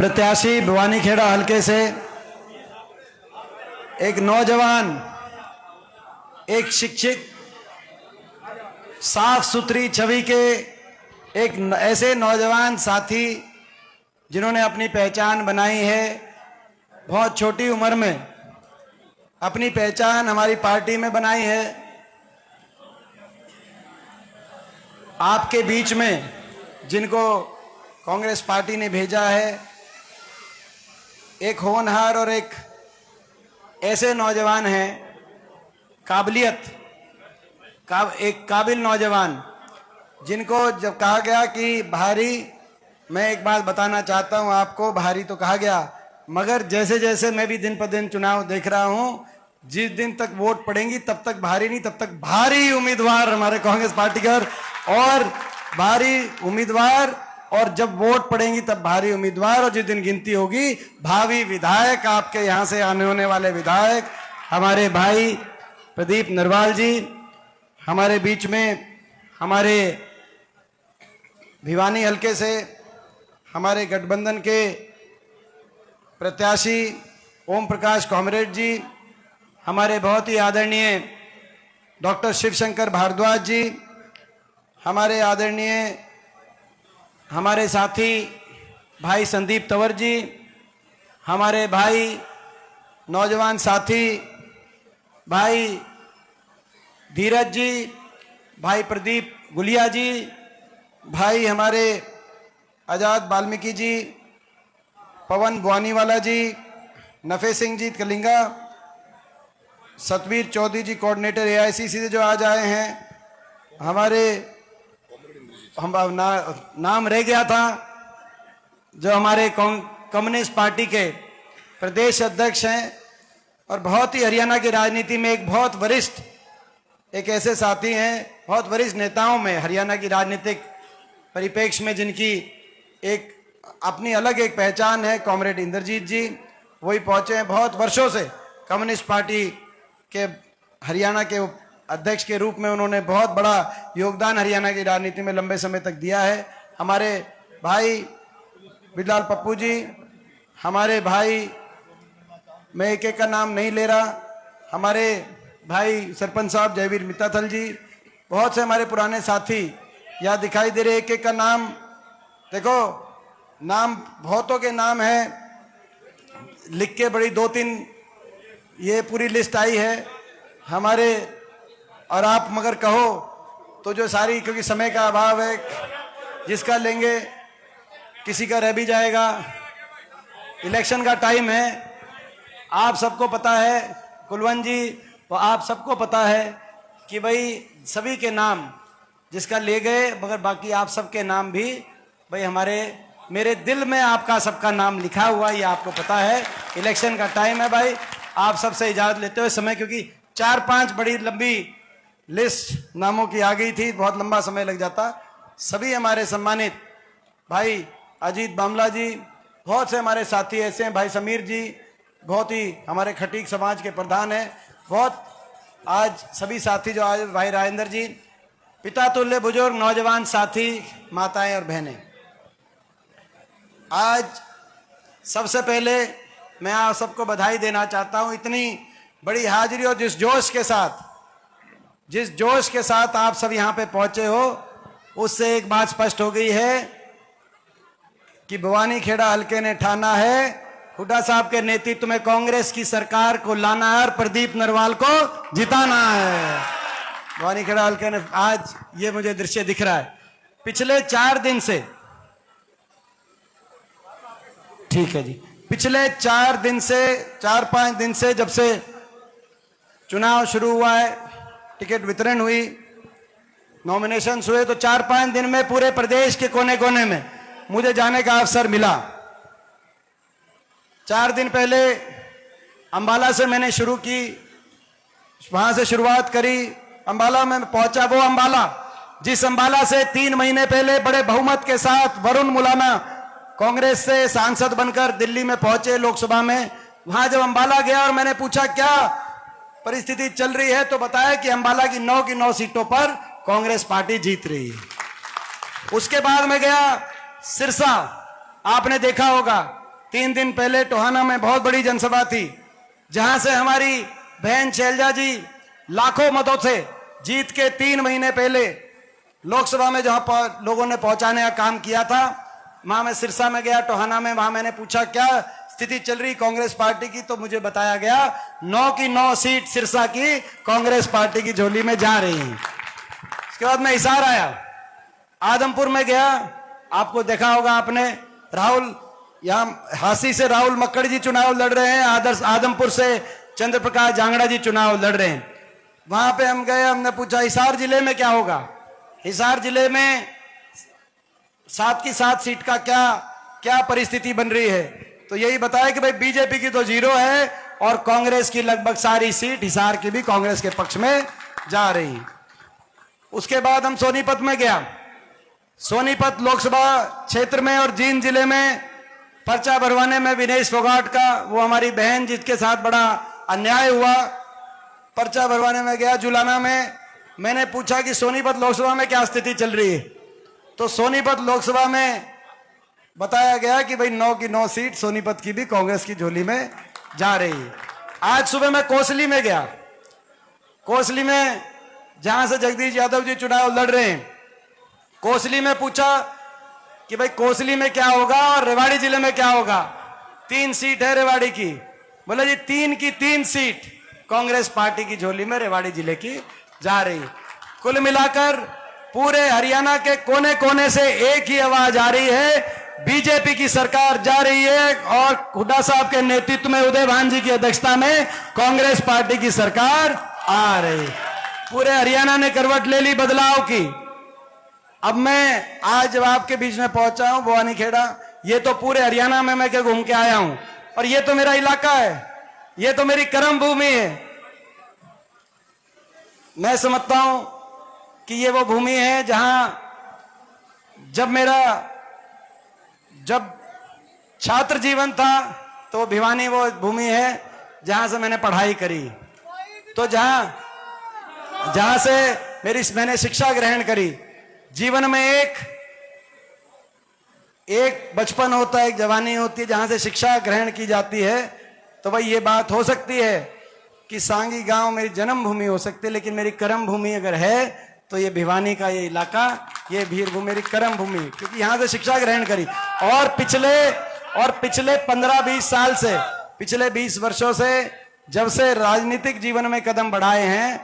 प्रत्याशी भवानीखेड़ा हलके से एक नौजवान, एक शिक्षित, साफ सुथरी छवि के एक ऐसे नौजवान साथी जिन्होंने अपनी पहचान बनाई है बहुत छोटी उम्र में, अपनी पहचान हमारी पार्टी में बनाई है। आपके बीच में जिनको कांग्रेस पार्टी ने भेजा है, एक होनहार और एक ऐसे नौजवान हैं, एक काबिल नौजवान, जिनको जब कहा गया कि भारी, मैं एक बात बताना चाहता हूं आपको, भारी तो कहा गया, मगर जैसे जैसे मैं भी दिन पर दिन चुनाव देख रहा हूं, जिस दिन तक वोट पड़ेंगी तब तक भारी नहीं, तब तक भारी उम्मीदवार हमारे कांग्रेस पार्टी का, और भारी उम्मीदवार, और जब वोट पड़ेंगी तब भारी उम्मीदवार, और जिस दिन गिनती होगी भावी विधायक, आपके यहां से आने होने वाले विधायक हमारे भाई प्रदीप नरवाल जी हमारे बीच में, हमारे भिवानी हलके से हमारे गठबंधन के प्रत्याशी ओम प्रकाश कॉमरेड जी, हमारे बहुत ही आदरणीय डॉक्टर शिवशंकर भारद्वाज जी, हमारे आदरणीय हमारे साथी भाई संदीप तंवर जी, हमारे भाई नौजवान साथी भाई धीरज जी, भाई प्रदीप गुलिया जी, भाई हमारे आजाद वाल्मीकि जी, पवन बुआनीवाला जी, नफे सिंह जी कलिंगा, सतवीर चौधरी जी कोऑर्डिनेटर एआईसीसी से जो आज आए हैं, हमारे नाम रह गया था जो हमारे कम्युनिस्ट पार्टी के प्रदेश अध्यक्ष हैं और बहुत ही हरियाणा की राजनीति में एक बहुत वरिष्ठ, एक ऐसे साथी हैं, बहुत वरिष्ठ नेताओं में हरियाणा की राजनीतिक परिप्रेक्ष्य में जिनकी एक अपनी अलग एक पहचान है, कॉमरेड इंद्रजीत जी, वही पहुंचे हैं। बहुत वर्षों से कम्युनिस्ट पार्टी के हरियाणा के अध्यक्ष के रूप में उन्होंने बहुत बड़ा योगदान हरियाणा की राजनीति में लंबे समय तक दिया है। हमारे भाई बिलाल पप्पू जी, हमारे भाई, मैं एक एक का नाम नहीं ले रहा, हमारे भाई सरपंच साहब जयवीर मित्ताथल जी, बहुत से हमारे पुराने साथी यहाँ दिखाई दे रहे, एक एक का नाम देखो, नाम बहुतों के नाम है, लिख के बड़ी 2-3 ये पूरी लिस्ट आई है हमारे, और आप मगर कहो तो जो सारी, क्योंकि समय का अभाव है, जिसका लेंगे किसी का रह भी जाएगा, इलेक्शन का टाइम है, आप सबको पता है कुलवंत जी, तो आप सबको पता है कि भाई सभी के नाम जिसका ले गए, मगर बाकी आप सबके नाम भी भाई हमारे, मेरे दिल में आपका सबका नाम लिखा हुआ, ये आपको पता है। इलेक्शन का टाइम है भाई, आप सबसे इजाजत लेते हुए समय, क्योंकि 4-5 बड़ी लंबी लिस्ट नामों की आ गई थी, बहुत लंबा समय लग जाता। सभी हमारे सम्मानित भाई अजीत बामला जी, बहुत से हमारे साथी ऐसे हैं, भाई समीर जी, बहुत ही हमारे खटीक समाज के प्रधान हैं, बहुत आज सभी साथी जो आज, भाई राजेंद्र जी, पिता तुल्य बुजुर्ग नौजवान साथी, माताएं और बहनें, आज सबसे पहले मैं आप सबको बधाई देना चाहता हूं। इतनी बड़ी हाजिरी और जिस जोश के साथ आप सब यहां पे पहुंचे हो, उससे एक बात स्पष्ट हो गई है कि भवानीखेड़ा हलके ने ठाना है हुड्डा साहब के नेतृत्व में कांग्रेस की सरकार को लाना है और प्रदीप नरवाल को जिताना है। भवानीखेड़ा हलके ने, आज ये मुझे दृश्य दिख रहा है, पिछले 4 दिन से, ठीक है जी, पिछले 4-5 दिन से जब से चुनाव शुरू हुआ है, टिकट वितरण हुई, नॉमिनेशन हुए, तो 4-5 दिन में पूरे प्रदेश के कोने कोने में मुझे जाने का अवसर मिला। 4 दिन पहले अंबाला से मैंने शुरू की, वहां से शुरुआत करी, अंबाला में पहुंचा, वो अंबाला जिस अंबाला से 3 महीने पहले बड़े बहुमत के साथ वरुण मुलाना कांग्रेस से सांसद बनकर दिल्ली में पहुंचे लोकसभा में। वहां जब अंबाला गया और मैंने पूछा क्या परिस्थिति चल रही है, तो बताया कि अंबाला की 9 सीटों पर कांग्रेस पार्टी जीत रही है। उसके बाद मैं गया सिरसा, आपने देखा होगा 3 दिन पहले टोहाना में बहुत बड़ी जनसभा थी, जहां से हमारी बहन शैलजा जी लाखों मतों से जीत के 3 महीने पहले लोकसभा में जहां लोगों ने पहुंचाने का काम किया था, वहां मैं सिरसा में गया, टोहाना में, वहां मैंने पूछा क्या स्थिति चल रही कांग्रेस पार्टी की, तो मुझे बताया गया 9 की 9 सीट सिरसा की कांग्रेस पार्टी की झोली में जा रही है। उसके बाद मैं हिसार आया, आदमपुर में गया, आपको देखा होगा आपने, राहुल यहां हासी से राहुल मक्कड़ जी चुनाव लड़ रहे हैं, आदर्श आदमपुर से चंद्र प्रकाश जांगड़ा जी चुनाव लड़ रहे हैं। वहां पे हम गए, हमने पूछा हिसार जिले में क्या होगा। हिसार जिले में 7 की 7 सीट का क्या परिस्थिति बन रही है, तो यही बताया कि भाई बीजेपी की तो 0 है और कांग्रेस की लगभग सारी सीट हिसार की भी कांग्रेस के पक्ष में जा रही। उसके बाद हम सोनीपत में गया, सोनीपत लोकसभा क्षेत्र में और जींद जिले में पर्चा भरवाने में विनेश फोगाट का, वो हमारी बहन जिसके साथ बड़ा अन्याय हुआ, पर्चा भरवाने में गया जुलाना में। मैंने पूछा कि सोनीपत लोकसभा में क्या स्थिति चल रही है, तो सोनीपत लोकसभा में बताया गया कि भाई 9 की 9 सीट सोनीपत की भी कांग्रेस की झोली में जा रही है। आज सुबह मैं कोसली में गया, कोसली में जहां से जगदीश यादव जी चुनाव लड़ रहे हैं, कोसली में पूछा कि भाई कोसली में क्या होगा और रेवाड़ी जिले में क्या होगा। 3 सीट है रेवाड़ी की, बोले जी 3 की 3 सीट कांग्रेस पार्टी की झोली में रेवाड़ी जिले की जा रही। कुल मिलाकर पूरे हरियाणा के कोने कोने से एक ही आवाज आ रही है, बीजेपी की सरकार जा रही है और हुड्डा साहब के नेतृत्व में, उदय भान जी की अध्यक्षता में कांग्रेस पार्टी की सरकार आ रही। पूरे हरियाणा ने करवट ले ली बदलाव की। अब मैं आज जब आपके बीच में पहुंचा हूं भवानी खेड़ा, ये तो पूरे हरियाणा में मैं क्या घूम के आया हूं, और ये तो मेरा इलाका है, ये तो मेरी कर्म भूमि है। मैं समझता हूं कि ये वो भूमि है जहां जब छात्र जीवन था तो भिवानी वो भूमि है जहां से मैंने पढ़ाई करी, तो जहां से मैंने शिक्षा ग्रहण करी। जीवन में एक बचपन होता है, एक जवानी होती है जहां से शिक्षा ग्रहण की जाती है। तो भाई ये बात हो सकती है कि सांगी गांव मेरी जन्मभूमि हो सकती है, लेकिन मेरी कर्म भूमि अगर है तो ये भिवानी का ये इलाका, ये वीरभूमि मेरी कर्म भूमि, क्योंकि यहां से शिक्षा ग्रहण करी। और पिछले 15-20 साल से, पिछले 20 वर्षों से जब से राजनीतिक जीवन में कदम बढ़ाए हैं,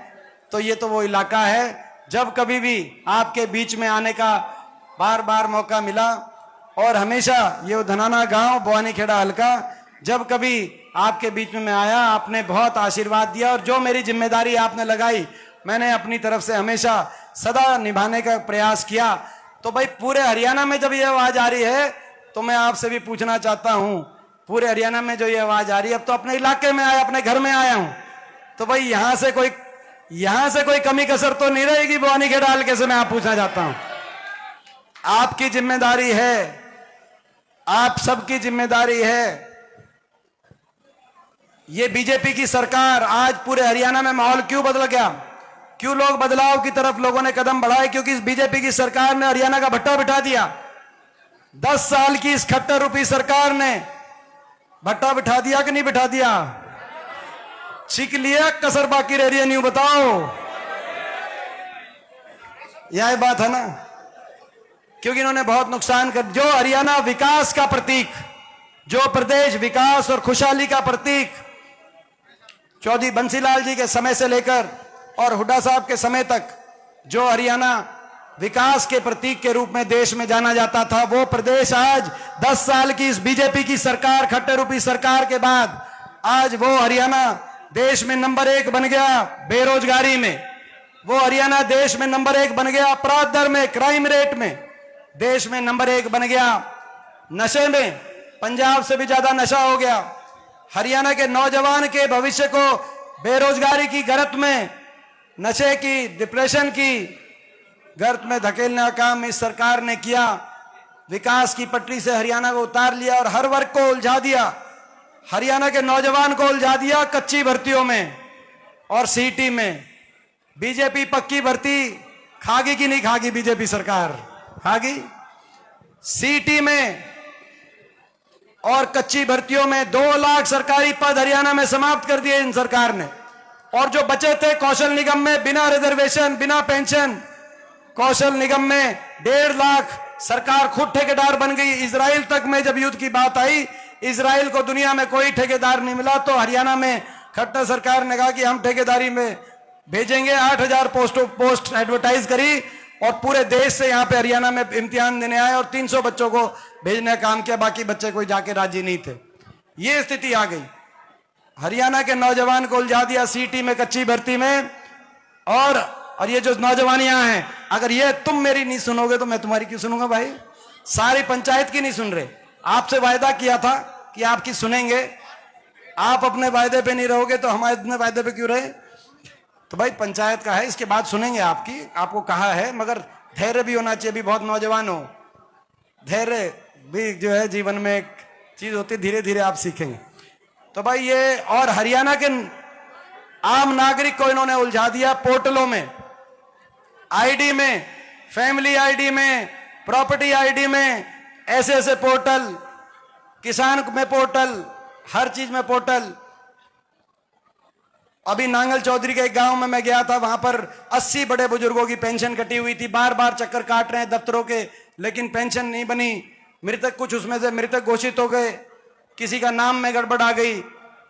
तो ये तो वो इलाका है जब कभी भी आपके बीच में आने का बार बार मौका मिला, और हमेशा ये धनाना गांव भवानी खेड़ा हल्का जब कभी आपके बीच में मैं आया, आपने बहुत आशीर्वाद दिया, और जो मेरी जिम्मेदारी आपने लगाई मैंने अपनी तरफ से हमेशा सदा निभाने का प्रयास किया। तो भाई पूरे हरियाणा में जब ये आवाज आ रही है, तो मैं आपसे भी पूछना चाहता हूं, पूरे हरियाणा में जो ये आवाज आ रही है, अब तो अपने इलाके में आया, अपने घर में आया हूं, तो भाई यहां से कोई कमी कसर तो नहीं रहेगी भवानी खेड़ा हल्के से? मैं आप पूछना चाहता हूं, आपकी जिम्मेदारी है, आप सबकी जिम्मेदारी है। ये बीजेपी की सरकार, आज पूरे हरियाणा में माहौल क्यों बदल गया, क्यों लोग बदलाव की तरफ लोगों ने कदम बढ़ाए? क्योंकि इस बीजेपी की सरकार ने हरियाणा का भट्टा बिठा दिया। 10 साल की इस खट्टर रूपी सरकार ने भट्टा बिठा दिया कि नहीं बिठा दिया? छिक लिया, कसर बाकी रह रही है, नहीं बताओ? यह बात है ना, क्योंकि इन्होंने बहुत नुकसान कर, जो हरियाणा विकास का प्रतीक, जो प्रदेश विकास और खुशहाली का प्रतीक चौधरी बंसीलाल जी के समय से लेकर और हुड्डा साहब के समय तक जो हरियाणा विकास के प्रतीक के रूप में देश में जाना जाता था, वो प्रदेश आज 10 साल की इस बीजेपी की सरकार, खट्टर रूपी सरकार के बाद, आज वो हरियाणा देश में नंबर 1 बन गया बेरोजगारी में, वो हरियाणा देश में नंबर 1 बन गया अपराध दर में, क्राइम रेट में, देश में नंबर 1 बन गया नशे में, पंजाब से भी ज्यादा नशा हो गया। हरियाणा के नौजवान के भविष्य को बेरोजगारी की गर्त में, नशे की, डिप्रेशन की गर्त में धकेलने का काम इस सरकार ने किया। विकास की पटरी से हरियाणा को उतार लिया और हर वर्ग को उलझा दिया। हरियाणा के नौजवान को उलझा दिया कच्ची भर्तियों में और सीटी में। बीजेपी पक्की भर्ती खागी कि नहीं खागी? बीजेपी सरकार खागी। सीटी में और कच्ची भर्तियों में 2 लाख सरकारी पद हरियाणा में समाप्त कर दिए इन सरकार ने। और जो बचे थे कौशल निगम में बिना रिजर्वेशन बिना पेंशन, कौशल निगम में 1.5 लाख सरकार खुद ठेकेदार बन गई। इजराइल तक में जब युद्ध की बात आई, इजराइल को दुनिया में कोई ठेकेदार नहीं मिला, तो हरियाणा में खट्टर सरकार ने कहा कि हम ठेकेदारी में भेजेंगे। 8,000 पोस्ट एडवर्टाइज करी और पूरे देश से यहाँ पे हरियाणा में इम्तिहान देने आए और 300 बच्चों को भेजने का काम किया, बाकी बच्चे कोई जाके राजी नहीं थे। ये स्थिति आ गई। हरियाणा के नौजवान को उलझा दिया सीटी में, कच्ची भर्ती में। और ये जो नौजवान यहाँ हैं, अगर ये तुम मेरी नहीं सुनोगे तो मैं तुम्हारी क्यों सुनूंगा भाई? सारी पंचायत की नहीं सुन रहे। आपसे वायदा किया था कि आपकी सुनेंगे, आप अपने वायदे पे नहीं रहोगे तो हमारे अपने वायदे पे क्यों रहे? तो भाई पंचायत का है, इसके बाद सुनेंगे आपकी, आपको कहा है, मगर धैर्य भी होना चाहिए। भी बहुत नौजवान हो, धैर्य भी जो है जीवन में एक चीज होती है, धीरे धीरे आप सीखेंगे। तो भाई ये, और हरियाणा के आम नागरिक को इन्होंने उलझा दिया पोर्टलों में, आईडी में, फैमिली आईडी में, प्रॉपर्टी आईडी में, ऐसे ऐसे पोर्टल, किसान में पोर्टल, हर चीज में पोर्टल। अभी नांगल चौधरी के एक गांव में मैं गया था, वहां पर 80 बड़े बुजुर्गों की पेंशन कटी हुई थी। बार बार चक्कर काट रहे हैं दफ्तरों के, लेकिन पेंशन नहीं बनी। मृतक, कुछ उसमें से मृतक घोषित हो गए, किसी का नाम में गड़बड़ आ गई,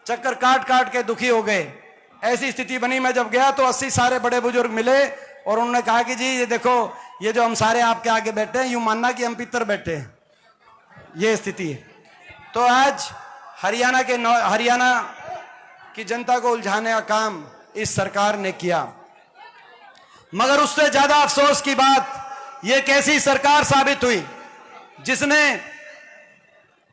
चक्कर काट काट के दुखी हो गए। ऐसी स्थिति बनी। मैं जब गया तो 80 सारे बड़े बुजुर्ग मिले और उन्होंने कहा कि जी ये देखो, ये जो हम सारे आपके आगे बैठे हैं, यूं मानना कि हम पितर बैठे हैं। ये स्थिति है। तो आज हरियाणा की जनता को उलझाने का काम इस सरकार ने किया। मगर उससे ज्यादा अफसोस की बात, ये कैसी सरकार साबित हुई जिसने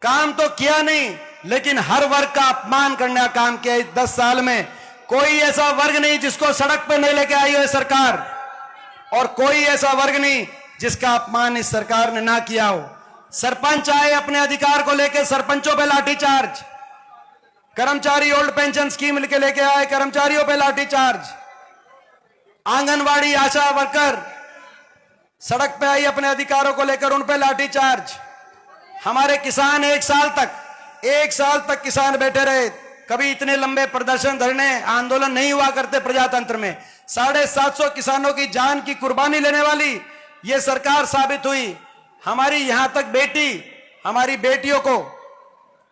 काम तो किया नहीं, लेकिन हर वर्ग का अपमान करने का काम किया। 10 साल में कोई ऐसा वर्ग नहीं जिसको सड़क पे नहीं लेके आई है सरकार, और कोई ऐसा वर्ग नहीं जिसका अपमान इस सरकार ने ना किया हो। सरपंच आए अपने अधिकार को लेकर, सरपंचों पे लाठीचार्ज। कर्मचारी ओल्ड पेंशन स्कीम लेके लेके आए, कर्मचारियों पे लाठीचार्ज। आंगनवाड़ी आशा वर्कर सड़क पे आई अपने अधिकारों को लेकर, उन पे लाठीचार्ज। हमारे किसान 1 साल तक किसान बैठे रहे। कभी इतने लंबे प्रदर्शन, धरने, आंदोलन नहीं हुआ करते प्रजातंत्र में। 750 किसानों की जान की कुर्बानी लेने वाली ये सरकार साबित हुई। हमारी यहां तक हमारी बेटियों को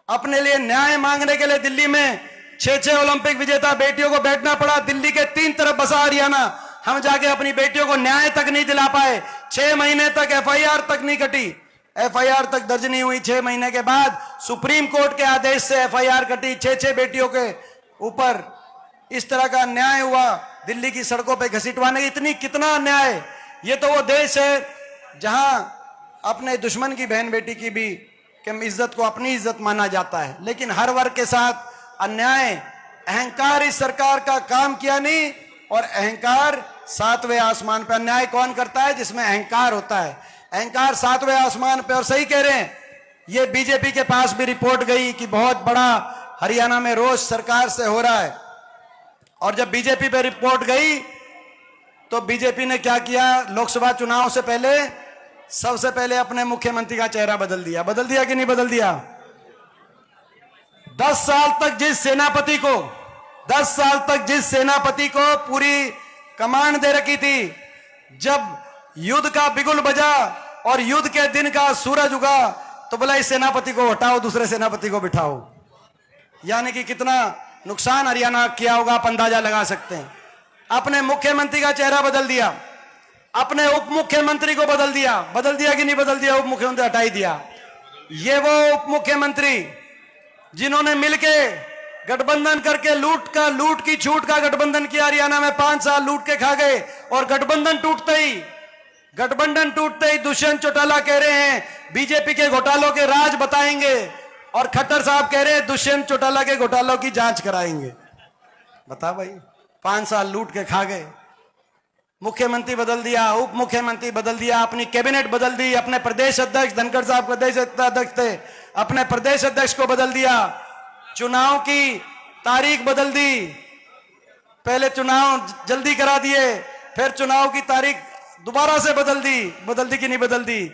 अपने लिए न्याय मांगने के लिए दिल्ली में 6 ओलंपिक विजेता बेटियों को बैठना पड़ा। दिल्ली के 3 तरफ बसा हरियाणा, हम जाके अपनी बेटियों को न्याय तक नहीं दिला पाए। 6 महीने तक एफआईआर तक नहीं कटी, एफआईआर तक दर्ज नहीं हुई। 6 महीने के बाद सुप्रीम कोर्ट के आदेश से एफआईआर कटी 6 बेटियों के ऊपर। इस तरह का न्याय हुआ दिल्ली की सड़कों पे घसीटवाने की। कितना अन्याय। ये तो वो देश है जहां अपने दुश्मन की बहन बेटी की भी इज्जत को अपनी इज्जत माना जाता है, लेकिन हर वर्ग के साथ अन्याय, अहंकार इस सरकार का काम किया नहीं। और अहंकार 7वें आसमान पे। अन्याय कौन करता है? जिसमें अहंकार होता है। अहंकार 7वें आसमान पे। और सही कह रहे हैं, ये बीजेपी के पास भी रिपोर्ट गई कि बहुत बड़ा हरियाणा में रोष सरकार से हो रहा है। और जब बीजेपी पे रिपोर्ट गई तो बीजेपी ने क्या किया? लोकसभा चुनाव से पहले सबसे पहले अपने मुख्यमंत्री का चेहरा बदल दिया कि नहीं बदल दिया? 10 साल तक जिस सेनापति को पूरी कमांड दे रखी थी, जब युद्ध का बिगुल बजा और युद्ध के दिन का सूरज उगा तो बोला इस सेनापति को हटाओ, दूसरे सेनापति को बिठाओ। यानी कि कितना नुकसान हरियाणा किया होगा आप अंदाजा लगा सकते हैं। अपने मुख्यमंत्री का चेहरा बदल दिया, अपने उप मुख्यमंत्री को बदल दिया कि नहीं बदल दिया? उप मुख्यमंत्री हटाई दिया। ये वो उप मुख्यमंत्री जिन्होंने मिलके गठबंधन करके लूट की छूट का गठबंधन किया। हरियाणा में 5 साल लूट के खा गए और गठबंधन टूटते ही दुष्यंत चौटाला कह रहे हैं बीजेपी के घोटालों के राज बताएंगे, और खट्टर साहब कह रहे हैं दुष्यंत चौटाला के घोटालों की जांच कराएंगे। बता भाई, 5 साल लूट के खा गए। मुख्यमंत्री बदल दिया, उप मुख्यमंत्री बदल दिया, अपनी कैबिनेट बदल दी, अपने प्रदेश अध्यक्ष धनखड़ साहब प्रदेश अध्यक्ष थे, अपने प्रदेश अध्यक्ष को बदल दिया। चुनाव की तारीख बदल दी, पहले चुनाव जल्दी करा दिए, फिर चुनाव की तारीख दोबारा से बदल दी कि नहीं बदल दी।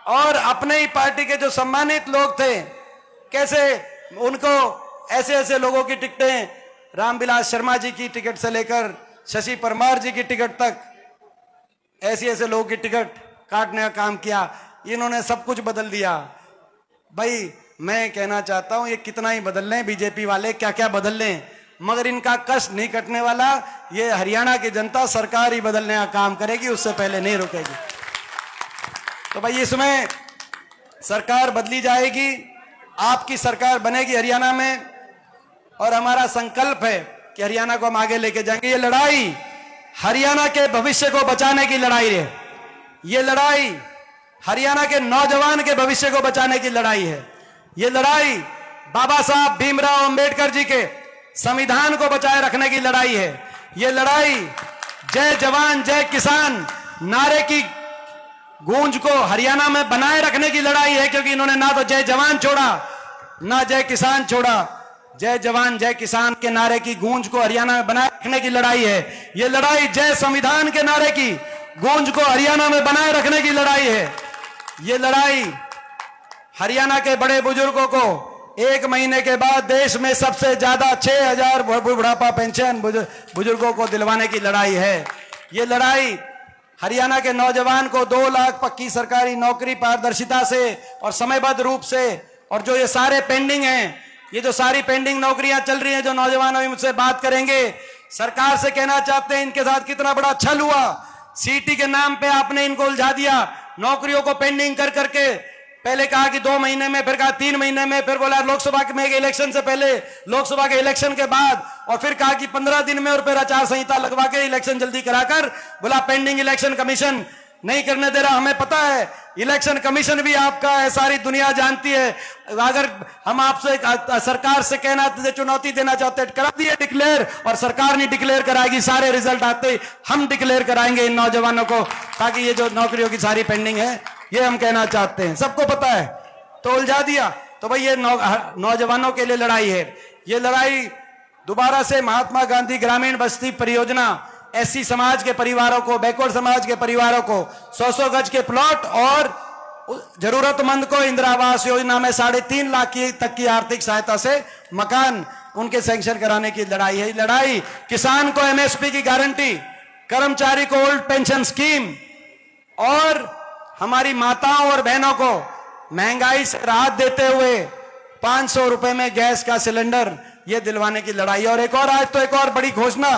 और अपने ही पार्टी के जो सम्मानित लोग थे कैसे उनको ऐसे ऐसे लोगों की टिकटें, रामविलास शर्मा जी की टिकट से लेकर शशि परमार जी की टिकट तक, ऐसे ऐसे लोगों की टिकट काटने का काम किया। इन्होंने सब कुछ बदल दिया। भाई मैं कहना चाहता हूं, ये कितना ही बदल लें बीजेपी वाले, क्या क्या बदल लें, मगर इनका कष्ट नहीं कटने वाला। ये हरियाणा की जनता सरकार ही बदलने का काम करेगी, उससे पहले नहीं रुकेगी। तो भाई इसमें सरकार बदली जाएगी, आपकी सरकार बनेगी हरियाणा में, और हमारा संकल्प है कि हरियाणा को हम आगे लेके जाएंगे। ये लड़ाई हरियाणा के भविष्य को बचाने की लड़ाई है। ये लड़ाई हरियाणा के नौजवान के भविष्य को बचाने की लड़ाई है। ये लड़ाई बाबा साहब भीमराव अंबेडकर जी के संविधान को बचाए रखने की लड़ाई है। ये लड़ाई जय जवान जय किसान नारे की गूंज को हरियाणा में बनाए रखने की लड़ाई है, क्योंकि इन्होंने ना तो जय जवान छोड़ा ना जय किसान छोड़ा। जय जवान जय किसान के नारे की गूंज को हरियाणा में बनाए रखने की लड़ाई है। ये लड़ाई जय संविधान के नारे की गूंज को हरियाणा में बनाए रखने की लड़ाई है। ये लड़ाई हरियाणा के बड़े बुजुर्गों को 1 महीने के बाद देश में सबसे ज्यादा 6000 बुढ़ापा पेंशन बुजुर्गों को दिलवाने की लड़ाई है। ये लड़ाई हरियाणा के नौजवान को 2 लाख पक्की सरकारी नौकरी पारदर्शिता से और समयबद्ध रूप से, और जो ये सारे पेंडिंग हैं, ये जो सारी पेंडिंग नौकरियां चल रही हैं, जो नौजवान अभी मुझसे बात करेंगे, सरकार से कहना चाहते हैं इनके साथ कितना बड़ा छल हुआ। सीटी के नाम पे आपने इनको उलझा दिया, नौकरियों को पेंडिंग कर करके। पहले कहा कि 2 महीने में, फिर कहा 3 महीने में, फिर बोला लोकसभा में इलेक्शन से पहले, लोकसभा के इलेक्शन के बाद, और फिर कहा कि 15 दिन में, और फिर आचार संहिता लगवा के इलेक्शन जल्दी कराकर बोला पेंडिंग इलेक्शन कमीशन नहीं करने दे रहा। हमें पता है इलेक्शन कमीशन भी आपका है, सारी दुनिया जानती है। अगर हम आपसे सरकार से कहना चुनौती देना चाहते हैं, करा दिए डिक्लेयर, और सरकार नहीं डिक्लेयर कराएगी, सारे रिजल्ट आते ही हम डिक्लेयर कराएंगे इन नौजवानों को, ताकि ये जो नौकरियों की सारी पेंडिंग है ये हम कहना चाहते हैं। सबको पता है, तो उलझा दिया। तो भाई ये नौजवानों के लिए लड़ाई है। ये लड़ाई दोबारा से महात्मा गांधी ग्रामीण बस्ती परियोजना, एससी समाज के परिवारों को, बैकवर्ड समाज के परिवारों को 100-100 गज के प्लॉट और जरूरतमंद को इंदिरा आवास योजना में 3.5 लाख तक की आर्थिक सहायता से मकान उनके सैंक्शन कराने की लड़ाई है। लड़ाई किसान को एमएसपी की गारंटी, कर्मचारी को ओल्ड पेंशन स्कीम, और हमारी माताओं और बहनों को महंगाई से राहत देते हुए 500 रुपए में गैस का सिलेंडर, ये दिलवाने की लड़ाई। और एक और, आज तो एक और बड़ी घोषणा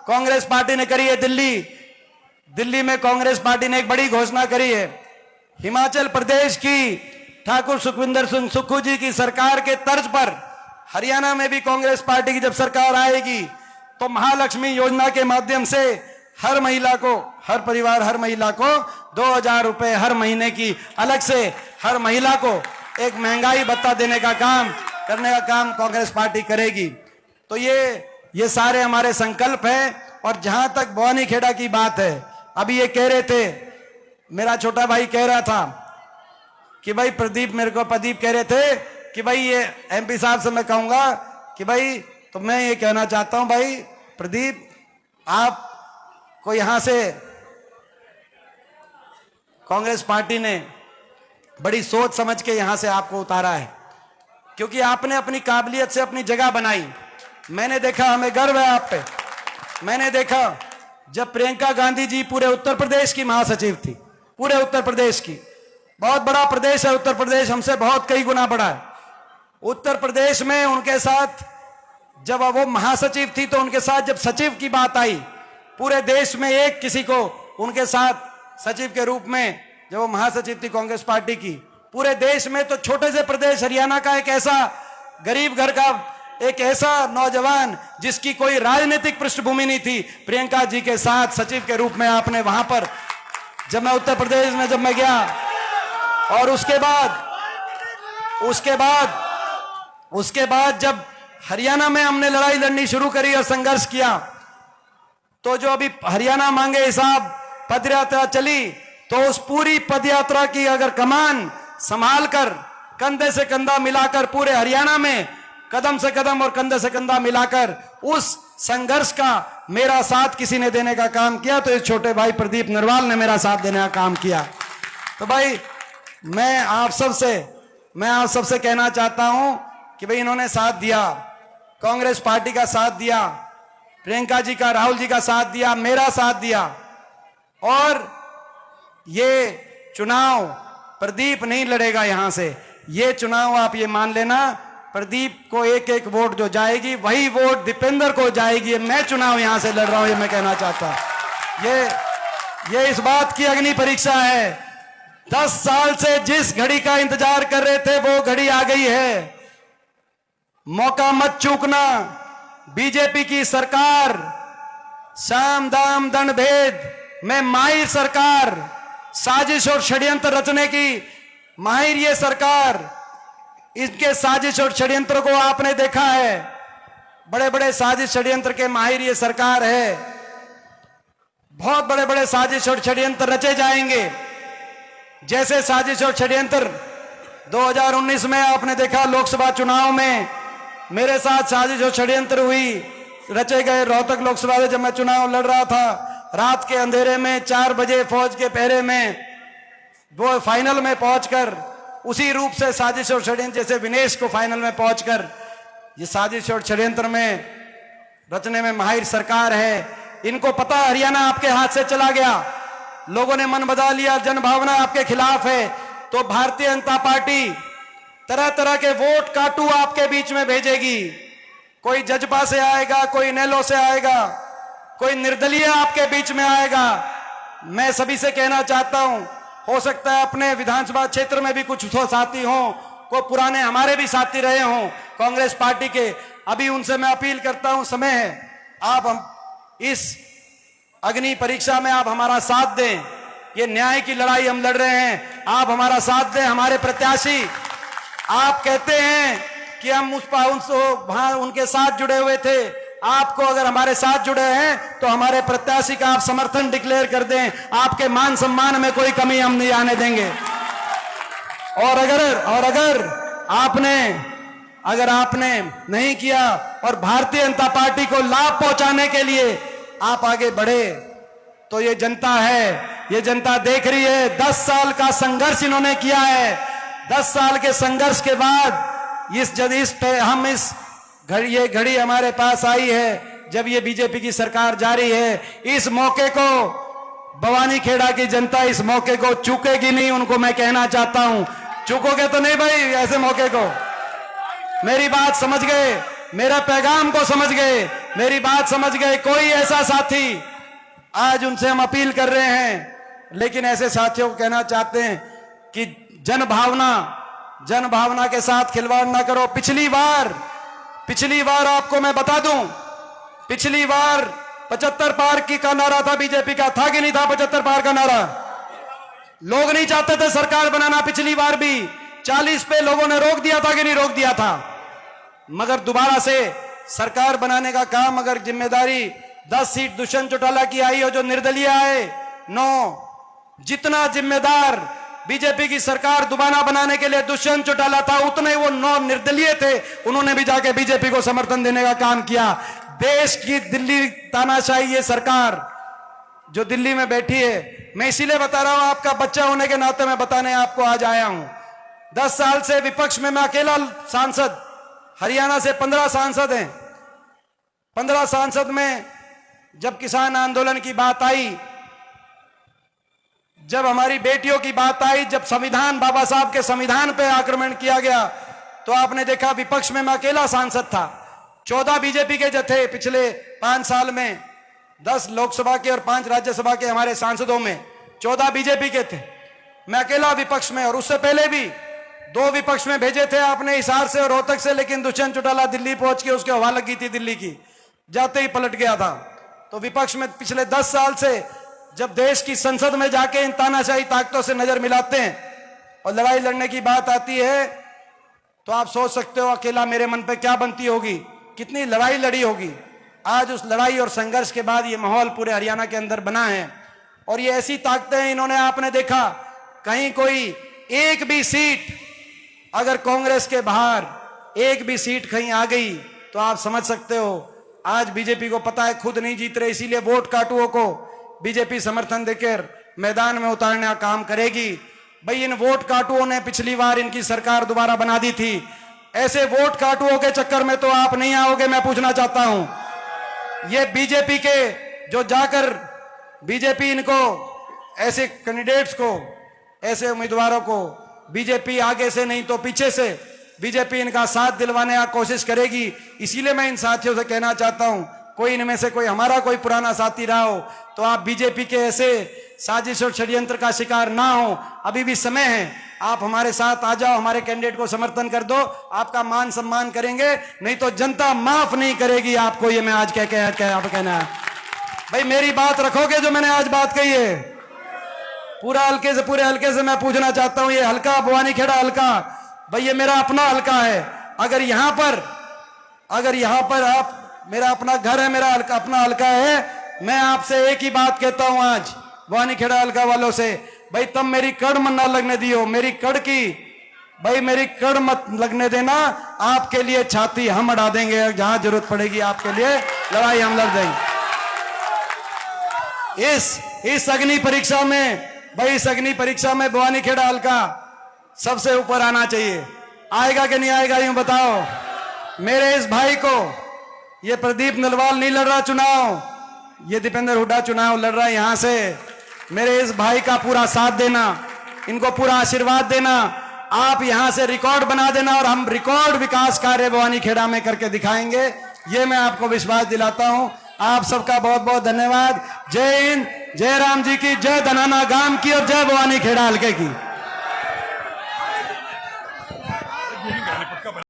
कांग्रेस पार्टी ने करी है। दिल्ली में कांग्रेस पार्टी ने एक बड़ी घोषणा करी है। हिमाचल प्रदेश की ठाकुर सुखविंदर सिंह सुक्खू जी की सरकार के तर्ज पर हरियाणा में भी कांग्रेस पार्टी की जब सरकार आएगी, तो महालक्ष्मी योजना के माध्यम से हर महिला को, हर परिवार, हर महिला को 2000 रुपए हर महीने की अलग से हर महिला को एक महंगाई भत्ता देने का काम, करने का काम कांग्रेस पार्टी करेगी। तो ये सारे हमारे संकल्प हैं। और जहां तक भवानी खेड़ा की बात है, अभी ये कह रहे थे, मेरा छोटा भाई कह रहा था कि भाई प्रदीप कह रहे थे कि भाई ये एमपी साहब से मैं कहूंगा कि भाई, तो मैं ये कहना चाहता हूं भाई प्रदीप, आप को यहां से कांग्रेस पार्टी ने बड़ी सोच समझ के यहां से आपको उतारा है, क्योंकि आपने अपनी काबिलियत से अपनी जगह बनाई। मैंने देखा, हमें गर्व है आप पे। मैंने देखा जब प्रियंका गांधी जी पूरे उत्तर प्रदेश की महासचिव थी, पूरे उत्तर प्रदेश की, बहुत बड़ा प्रदेश है उत्तर प्रदेश, हमसे बहुत कई गुना बड़ा है। उत्तर प्रदेश में उनके साथ जब वो महासचिव थी, तो उनके साथ जब सचिव की बात आई, पूरे देश में एक किसी को उनके साथ सचिव के रूप में, जब वो महासचिव थी कांग्रेस पार्टी की, पूरे देश में, तो छोटे से प्रदेश हरियाणा का एक ऐसा गरीब घर का एक ऐसा नौजवान जिसकी कोई राजनीतिक पृष्ठभूमि नहीं थी, प्रियंका जी के साथ सचिव के रूप में आपने वहां पर, जब मैं उत्तर प्रदेश में जब मैं गया, और उसके बाद जब हरियाणा में हमने लड़ाई लड़नी शुरू करी और संघर्ष किया, तो जो अभी हरियाणा मांगे हिसाब पदयात्रा चली, तो उस पूरी पदयात्रा की अगर कमान संभाल कर, कंधे से कंधा मिलाकर, पूरे हरियाणा में कदम से कदम और कंधे से कंधा मिलाकर उस संघर्ष का मेरा साथ किसी ने देने का काम किया, तो इस छोटे भाई प्रदीप नरवाल ने मेरा साथ देने का काम किया। तो भाई मैं आप सब से मैं आप सबसे कहना चाहता हूं कि भाई इन्होंने साथ दिया, कांग्रेस पार्टी का साथ दिया, प्रियंका जी का, राहुल जी का साथ दिया, मेरा साथ दिया, और ये चुनाव प्रदीप नहीं लड़ेगा यहां से। ये चुनाव आप ये मान लेना, प्रदीप को एक एक वोट जो जाएगी वही वोट दीपेंद्र को जाएगी। मैं चुनाव यहां से लड़ रहा हूं, ये मैं कहना चाहता हूं। ये इस बात की अग्नि परीक्षा है। 10 साल से जिस घड़ी का इंतजार कर रहे थे वो घड़ी आ गई है। मौका मत चूकना। बीजेपी की सरकार, साम दाम दंड भेद में माहिर सरकार, साजिश और षड्यंत्र रचने की माहिर ये सरकार, इनके साजिश और षड्यंत्र को आपने देखा है। बड़े बड़े साजिश षड्यंत्र के माहिर ये सरकार है। बहुत बड़े बड़े साजिश और षड्यंत्र रचे जाएंगे। जैसे साजिश और षड्यंत्र 2019 में आपने देखा, लोकसभा चुनाव में मेरे साथ साजिश और षड्यंत्र हुई, रचे गए। रोहतक लोकसभा में जब मैं चुनाव लड़ रहा था, रात के अंधेरे में 4 बजे फौज के पहरे में वो फाइनल में पहुंचकर, उसी रूप से साजिश और षड्यंत्र जैसे विनेश को फाइनल में पहुंचकर, ये साजिश और षड्यंत्र में रचने में माहिर सरकार है। इनको पता हरियाणा आपके हाथ से चला गया, लोगों ने मन बदल लिया, जनभावना आपके खिलाफ है। तो भारतीय जनता पार्टी तरह तरह के वोट काटू आपके बीच में भेजेगी। कोई जजपा से आएगा, कोई नेलो से आएगा, कोई निर्दलीय आपके बीच में आएगा। मैं सभी से कहना चाहता हूं, हो सकता है अपने विधानसभा क्षेत्र में भी कुछ साथी हों, को पुराने हमारे भी साथी रहे हों कांग्रेस पार्टी के। अभी उनसे मैं अपील करता हूं, समय है, आप हम इस अग्नि परीक्षा में आप हमारा साथ दें। ये न्याय की लड़ाई हम लड़ रहे हैं, आप हमारा साथ दें। हमारे प्रत्याशी, आप कहते हैं कि हम वहां उनके साथ जुड़े हुए थे, आपको अगर हमारे साथ जुड़े हैं तो हमारे प्रत्याशी का आप समर्थन डिक्लेयर कर दें। आपके मान सम्मान में कोई कमी हम नहीं आने देंगे। और अगर आपने नहीं किया और भारतीय जनता पार्टी को लाभ पहुंचाने के लिए आप आगे बढ़े, तो ये जनता है, ये जनता देख रही है। 10 साल का संघर्ष इन्होंने किया है। 10 साल के संघर्ष के बाद ये घड़ी हमारे पास आई है जब ये बीजेपी की सरकार जारी है। इस मौके को भवानी खेड़ा की जनता इस मौके को चूकेगी नहीं। उनको मैं कहना चाहता हूं, चूकोगे तो नहीं भाई ऐसे मौके को। मेरी बात समझ गए, मेरा पैगाम को समझ गए, मेरी बात समझ गए। कोई ऐसा साथी, आज उनसे हम अपील कर रहे हैं, लेकिन ऐसे साथियों को कहना चाहते हैं कि जनभावना के साथ खिलवाड़ ना करो। पिछली बार आपको मैं बता दूं, पिछली बार 75 पार की का नारा था बीजेपी का, था कि नहीं था 75 पार का नारा? लोग नहीं चाहते थे सरकार बनाना। पिछली बार भी 40 पे लोगों ने रोक दिया था कि नहीं रोक दिया था? मगर दोबारा से सरकार बनाने का काम, अगर जिम्मेदारी 10 सीट दुष्यंत चौटाला की आई और जो निर्दलीय आए 9, जितना जिम्मेदार बीजेपी की सरकार दोबारा बनाने के लिए दुष्यंत चौटाला था, उतने वो 9 निर्दलीय थे। उन्होंने भी जाके बीजेपी को समर्थन देने का काम किया। देश की दिल्ली तानाशाही ये सरकार जो दिल्ली में बैठी है, मैं इसीलिए बता रहा हूं, आपका बच्चा होने के नाते मैं बताने आपको आज आया हूं। 10 साल से विपक्ष में मैं अकेला सांसद, हरियाणा से 15 सांसद हैं। 15 सांसद में जब किसान आंदोलन की बात आई, जब हमारी बेटियों की बात आई, जब संविधान, बाबा साहब के संविधान पे आक्रमण किया गया, तो आपने देखा विपक्ष में मैं अकेला सांसद था। 14 बीजेपी के जो थे पिछले 5 साल में, 10 लोकसभा के और 5 राज्यसभा के हमारे सांसदों में 14 बीजेपी के थे। मैं अकेला विपक्ष में, और उससे पहले भी 2 विपक्ष में भेजे थे आपने हिसार से और रोहतक से, लेकिन दुष्यंत चौटाला दिल्ली पहुंच के उसकी हवा लगी थी दिल्ली की, जाते ही पलट गया था। तो विपक्ष में पिछले 10 साल से जब देश की संसद में जाके इन तानाशाही ताकतों से नजर मिलाते हैं और लड़ाई लड़ने की बात आती है, तो आप सोच सकते हो अकेला मेरे मन पे क्या बनती होगी, कितनी लड़ाई लड़ी होगी। आज उस लड़ाई और संघर्ष के बाद ये माहौल पूरे हरियाणा के अंदर बना है। और ये ऐसी ताकतें हैं, इन्होंने, आपने देखा कहीं कोई एक भी सीट अगर कांग्रेस के बाहर एक भी सीट कहीं आ गई तो आप समझ सकते हो आज बीजेपी को पता है खुद नहीं जीत रहे, इसीलिए वोट काटुओं को बीजेपी समर्थन देकर मैदान में उतारने का काम करेगी। भाई इन वोट काटुओं ने पिछली बार इनकी सरकार दोबारा बना दी थी, ऐसे वोट काटुओं के चक्कर में तो आप नहीं आओगे। मैं पूछना चाहता हूं, ये बीजेपी के जो जाकर बीजेपी इनको ऐसे कैंडिडेट्स को, ऐसे उम्मीदवारों को बीजेपी आगे से नहीं तो पीछे से बीजेपी इनका साथ दिलवाने की कोशिश करेगी। इसीलिए मैं इन साथियों से कहना चाहता हूं, कोई इनमें से कोई हमारा कोई पुराना साथी रहा हो तो आप बीजेपी के ऐसे साजिश और षड्यंत्र का शिकार ना हो। अभी भी समय है, आप हमारे साथ आ जाओ, हमारे कैंडिडेट को समर्थन कर दो, आपका मान सम्मान करेंगे, नहीं तो जनता माफ नहीं करेगी आपको। ये मैं आज आप कहना है भाई, मेरी बात रखोगे जो मैंने आज बात कही है। पूरे हल्के से मैं पूछना चाहता हूं, ये हल्का बवानीखेड़ा हल्का भाई ये मेरा अपना हल्का है। अगर यहां पर आप, मेरा अपना घर है, मेरा अपना हल्का है, मैं आपसे एक ही बात कहता हूं आज बवानीखेड़ा हल्का वालों से, भाई तुम मेरी कड़ मत ना लगने दियो, मेरी कड़ मत लगने देना। आपके लिए छाती हम अड़ा देंगे, जहां जरूरत पड़ेगी आपके लिए लड़ाई हम लड़ देंगे। इस अग्नि परीक्षा में भाई, इस अग्नि परीक्षा में बवानीखेड़ा हल्का सबसे ऊपर आना चाहिए। आएगा कि नहीं आएगा यूं बताओ। मेरे इस भाई को, ये प्रदीप नलवाल नहीं लड़ रहा चुनाव, ये दीपेंद्र हुड्डा चुनाव लड़ रहा है यहां से। मेरे इस भाई का पूरा साथ देना, इनको पूरा आशीर्वाद देना, आप यहां से रिकॉर्ड बना देना और हम रिकॉर्ड विकास कार्य बवानीखेड़ा में करके दिखाएंगे, ये मैं आपको विश्वास दिलाता हूं। आप सबका बहुत बहुत धन्यवाद। जय हिंद, जय राम जी की, जय धनाना गांव की और जय बवानीखेड़ा हल्के की।